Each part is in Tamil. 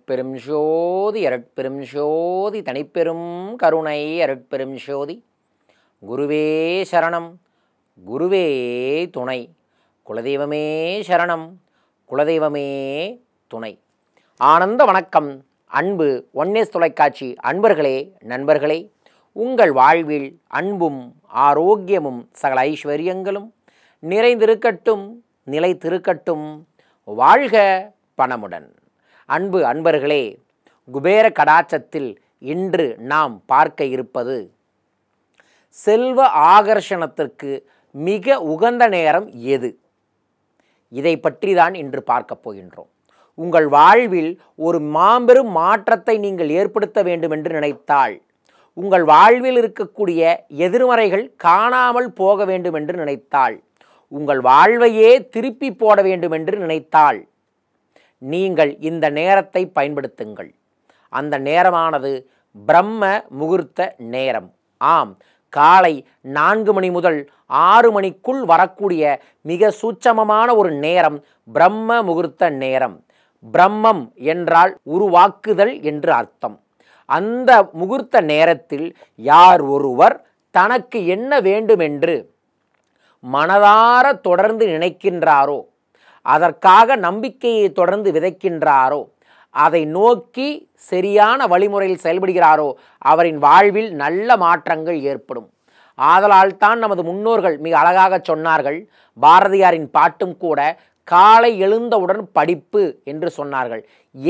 அருட்பெரும் ஜோதி அருட்பெரும் ஜோதி தனிப்பெரும் கருணை அருட்பெரும் ஜோதி. குருவே சரணம், குருவே துணை, குலதெய்வமே சரணம், குலதெய்வமே துணை. ஆனந்த வணக்கம். அன்பு ஒன்னேஸ் தொலைக்காட்சி அன்பர்களே, நண்பர்களே, உங்கள் வாழ்வில் அன்பும் ஆரோக்கியமும் சகல ஐஸ்வர்யங்களும் நிறைந்திருக்கட்டும், நிலைத்திருக்கட்டும். வாழ்க பணமுடன். அன்பு அன்பர்களே, குபேர கடாட்சத்தில் இன்று நாம் பார்க்க இருப்பது செல்வ ஆகர்ஷணத்திற்கு மிக உகந்த நேரம் எது? இதை பற்றி தான் இன்று பார்க்க போகின்றோம். உங்கள் வாழ்வில் ஒரு மாபெரும் மாற்றத்தை நீங்கள் ஏற்படுத்த வேண்டும் என்று நினைத்தால், உங்கள் வாழ்வில் இருக்கக்கூடிய எதிர்மறைகள் காணாமல் போக வேண்டும் என்று நினைத்தால், உங்கள் வாழ்வையே திருப்பி போட வேண்டும் என்று நினைத்தால், நீங்கள் இந்த நேரத்தை பயன்படுத்துங்கள். அந்த நேரமானது பிரம்ம முகூர்த்த நேரம். ஆம், காலை 4 மணி முதல் 6 மணிக்குள் வரக்கூடிய மிக சூட்சமமான ஒரு நேரம் பிரம்ம முகூர்த்த நேரம். பிரம்மம் என்றால் உருவாக்குதல் என்று அர்த்தம். அந்த முகூர்த்த நேரத்தில் யார் ஒருவர் தனக்கு என்ன வேண்டுமென்று மனதார தொடர்ந்து நினைக்கின்றாரோ, அதற்காக நம்பிக்கையை தொடர்ந்து விதைக்கின்றாரோ, அதை நோக்கி சரியான வழிமுறையில் செயல்படுகிறாரோ, அவரின் வாழ்வில் நல்ல மாற்றங்கள் ஏற்படும். ஆதலால் தான் நமது முன்னோர்கள் மிக அழகாக சொன்னார்கள். பாரதியாரின் பாட்டும் கூட காலை எழுந்தவுடன் படிப்பு என்று சொன்னார்கள்.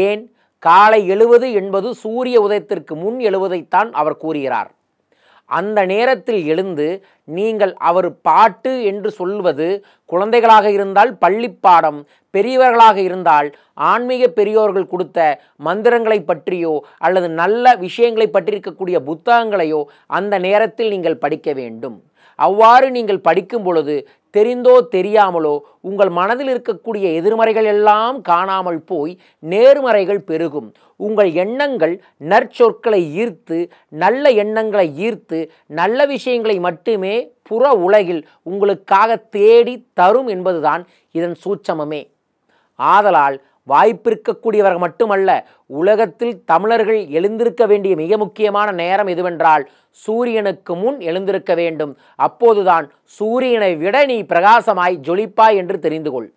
ஏன்? காலை எழுவது என்பது சூரிய உதயத்திற்கு முன் எழுவதைத்தான் அவர் கூறுகிறார். அந்த நேரத்தில் எழுந்து நீங்கள் அவர் பாட்டு என்று சொல்வது குழந்தைகளாக இருந்தால் பள்ளிப்பாடம், பெரியவர்களாக இருந்தால் ஆன்மீக பெரியோர்கள் கொடுத்த மந்திரங்களை பற்றியோ அல்லது நல்ல விஷயங்களை பற்றியிருக்கக்கூடிய புத்தகங்களையோ அந்த நேரத்தில் நீங்கள் படிக்க வேண்டும். அவ்வாறு நீங்கள் படிக்கும் பொழுது தெரிந்தோ தெரியாமலோ உங்கள் மனதில் இருக்கக்கூடிய எதிர்மறைகள் எல்லாம் காணாமல் போய் நேர்மறைகள் பெருகும். உங்கள் எண்ணங்கள் நற்சொற்களை ஈர்த்து, நல்ல எண்ணங்களை ஈர்த்து, நல்ல விஷயங்களை மட்டுமே புற உலகில் உங்களுக்காக தேடி தரும் என்பதுதான் இதன் சூட்சமமே. ஆதலால் வாய்ப்பிருக்கக்கூடியவர்கள் மட்டுமல்ல, உலகத்தில் தமிழர்கள் எழுந்திருக்க வேண்டிய மிக முக்கியமான நேரம் எதுவென்றால் சூரியனுக்கு முன் எழுந்திருக்க வேண்டும். அப்போதுதான் சூரியனை விட நீ பிரகாசமாய் ஜொலிப்பாய் என்று தெரிந்து கொள்.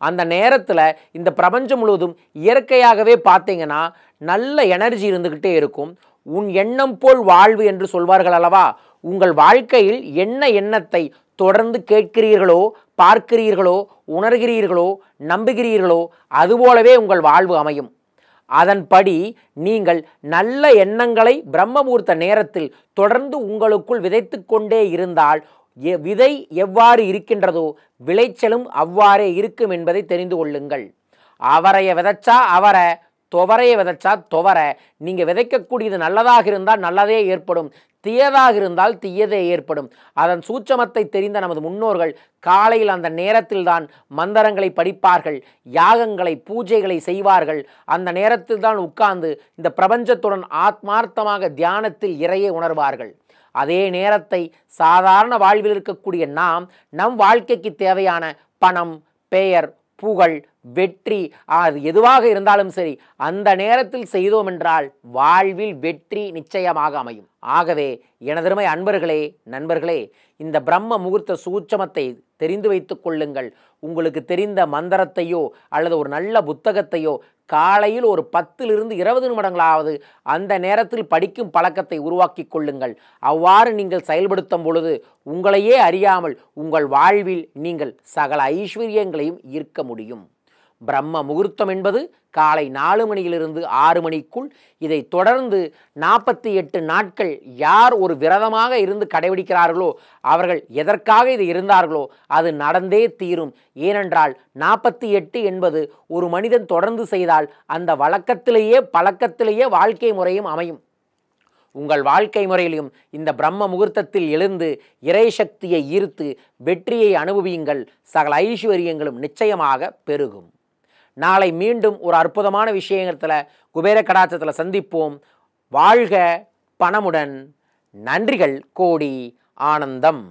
அந்த நேரத்தில் இந்த பிரபஞ்சம் முழுவதும் இயற்கையாகவே பார்த்தீங்கன்னா நல்ல எனர்ஜி இருந்துக்கிட்டே இருக்கும். உன் எண்ணம் போல் வாழ்வு என்று சொல்வார்கள் அல்லவா? உங்கள் வாழ்க்கையில் என்ன எண்ணத்தை தொடர்ந்து கேட்கிறீர்களோ, பார்க்கிறீர்களோ, உணர்கிறீர்களோ, நம்புகிறீர்களோ, அதுபோலவே உங்கள் வாழ்வு அமையும். அதன்படி நீங்கள் நல்ல எண்ணங்களை பிரம்ம முகூர்த்த நேரத்தில் தொடர்ந்து உங்களுக்குள் விதைத்து கொண்டே இருந்தால் விதை எவ்வாறு இருக்கின்றதோ விளைச்சலும் அவ்வாறே இருக்கும் என்பதை தெரிந்து கொள்ளுங்கள். அவரையை விதைச்சா அவரை, துவரையை விதைச்சா துவரை. நீங்கள் விதைக்கக்கூடியது நல்லதாக இருந்தால் நல்லதே ஏற்படும், தீயதாக இருந்தால் தீயதே ஏற்படும். அதன் சூட்சமத்தை தெரிந்த நமது முன்னோர்கள் காலையில் அந்த நேரத்தில் தான் மந்திரங்களை படிப்பார்கள், யாகங்களை பூஜைகளை செய்வார்கள். அந்த நேரத்தில் தான் உட்கார்ந்து இந்த பிரபஞ்சத்துடன் ஆத்மார்த்தமாக தியானத்தில் இறையை உணர்வார்கள். அதே நேரத்தை சாதாரண வாழ்வில் இருக்கக்கூடிய நாம் நம் வாழ்க்கைக்கு தேவையான பணம், பெயர், புகழ், வெற்றி, அது எதுவாக இருந்தாலும் சரி அந்த நேரத்தில் செய்தோம் என்றால் வாழ்வில் வெற்றி நிச்சயமாக அமையும். ஆகவே எனதருமை அன்பர்களே, நண்பர்களே, இந்த பிரம்ம முகூர்த்த சூட்சமத்தை தெரிந்து வைத்துக் கொள்ளுங்கள். உங்களுக்கு தெரிந்த மந்திரத்தையோ அல்லது ஒரு நல்ல புத்தகத்தையோ காலையில் ஒரு 10 to 20 நிமிடங்களாவது அந்த நேரத்தில் படிக்கும் பழக்கத்தை உருவாக்கி கொள்ளுங்கள். அவ்வாறு நீங்கள் செயல்படுத்தும் பொழுது உங்களையே அறியாமல் உங்கள் வாழ்வில் நீங்கள் சகல ஐஸ்வர்யங்களையும் ஈர்க்க முடியும். பிரம்ம முகூர்த்தம் என்பது காலை 4 மணியிலிருந்து 6 மணிக்குள். இதை தொடர்ந்து 48 நாட்கள் யார் ஒரு விரதமாக இருந்து கடைபிடிக்கிறார்களோ, அவர்கள் எதற்காக இது இருந்தார்களோ அது நடந்தே தீரும். ஏனென்றால் 48 என்பது ஒரு மனிதன் தொடர்ந்து செய்தால் அந்த வழக்கத்திலேயே பழக்கத்திலேயே வாழ்க்கை முறையும் அமையும். உங்கள் வாழ்க்கை முறையிலும் இந்த பிரம்ம முகூர்த்தத்தில் எழுந்து இறை சக்தியை ஈர்த்து வெற்றியை அனுபவியுங்கள். சகல ஐஸ்வர்யங்களும் நிச்சயமாக பெருகும். நாளை மீண்டும் ஒரு அற்புதமான விஷயத்தில் குபேர கடாட்சத்தில் சந்திப்போம். வாழ்க பணமுடன். நன்றிகள் கோடி. ஆனந்தம்.